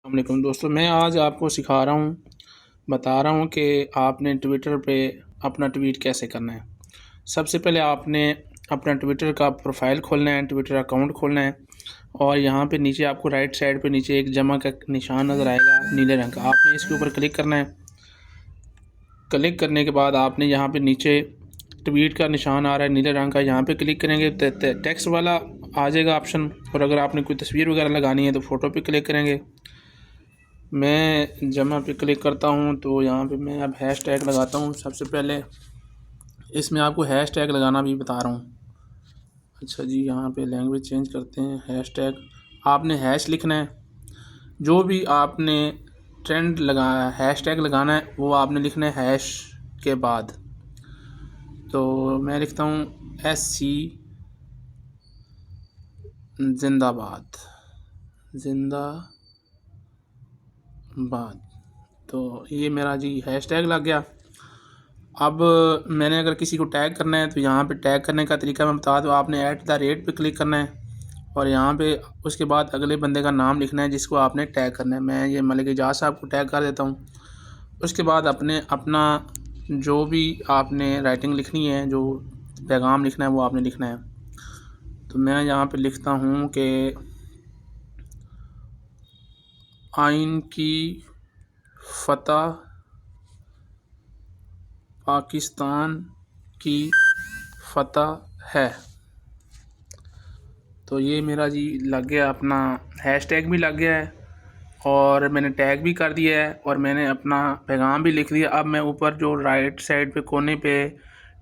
वालेकुम दोस्तों, मैं आज आपको सिखा रहा हूँ, बता रहा हूँ कि आपने ट्विटर पे अपना ट्वीट कैसे करना है। सबसे पहले आपने अपना ट्विटर का प्रोफाइल खोलना है, ट्विटर अकाउंट खोलना है और यहाँ पे नीचे आपको राइट साइड पे नीचे एक जमा का निशान नज़र आएगा नीले रंग का। आपने इसके ऊपर क्लिक करना है। क्लिक करने के बाद आपने यहाँ पे नीचे ट्वीट का निशान आ रहा है नीले रंग का, यहाँ पे क्लिक करेंगे टेक्स्ट वाला आ जाएगा ऑप्शन। और अगर आपने कोई तस्वीर वगैरह लगानी है तो फ़ोटो पे क्लिक करेंगे। मैं जमा पे क्लिक करता हूँ तो यहाँ पे मैं अब हैश टैग लगाता हूँ। सबसे पहले इसमें आपको हैश टैग लगाना भी बता रहा हूँ। अच्छा जी, यहाँ पे लैंग्वेज चेंज करते हैं। हैश टैग आपने हैश लिखना है, जो भी आपने ट्रेंड लगाया हैश टैग लगाना है वो आपने लिखना है हैश के बाद। तो मैं लिखता हूँ SC जिंदाबाद जिंदाबाद। तो ये मेरा जी हैश टैग लग गया। अब मैंने अगर किसी को टैग करना है तो यहाँ पे टैग करने का तरीका मैं बता दूँ। आपने @ पे क्लिक करना है और यहाँ पे उसके बाद अगले बंदे का नाम लिखना है जिसको आपने टैग करना है। मैं ये मलिक एजाज साहब को टैग कर देता हूँ। उसके बाद अपने अपना जो भी आपने राइटिंग लिखनी है, जो पैगाम लिखना है वो आपने लिखना है। तो मैं यहाँ पे लिखता हूँ कि आइन की फतह पाकिस्तान की फतह है। तो ये मेरा जी लग गया, अपना हैश टैग भी लग गया है और मैंने टैग भी कर दिया है और मैंने अपना पैगाम भी लिख दिया। अब मैं ऊपर जो राइट साइड पे कोने पे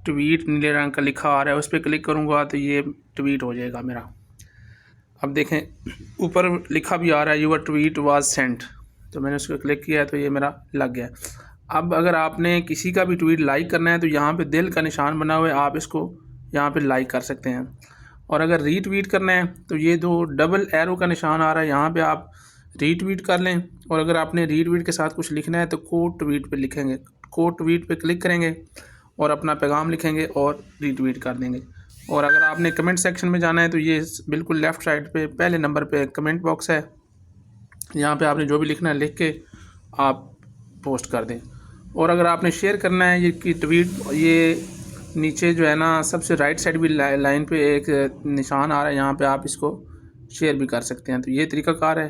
ट्वीट नीले रंग का लिखा आ रहा है उस पर क्लिक करूँगा तो ये ट्वीट हो जाएगा मेरा। अब देखें ऊपर लिखा भी आ रहा है यूर ट्वीट वाज सेंट। तो मैंने उस पर क्लिक किया है तो ये मेरा लग गया। अब अगर आपने किसी का भी ट्वीट लाइक करना है तो यहाँ पे दिल का निशान बना हुआ है, आप इसको यहाँ पे लाइक कर सकते हैं। और अगर रीट्वीट करना है तो ये दो डबल एरो का निशान आ रहा है, यहाँ पे आप रीट्वीट कर लें। और अगर आपने रीट्वीट के साथ कुछ लिखना है तो कोट ट्वीट पे लिखेंगे, कोट ट्वीट पे क्लिक करेंगे और अपना पैगाम लिखेंगे और रीट्वीट कर देंगे। और अगर आपने कमेंट सेक्शन में जाना है तो ये बिल्कुल लेफ़्ट साइड पे पहले नंबर पे कमेंट बॉक्स है, यहाँ पे आपने जो भी लिखना है लिख के आप पोस्ट कर दें। और अगर आपने शेयर करना है ये कि ट्वीट, ये नीचे जो है ना सबसे राइट साइड भी लाइन पे एक निशान आ रहा है, यहाँ पे आप इसको शेयर भी कर सकते हैं। तो ये तरीक़ाकार है।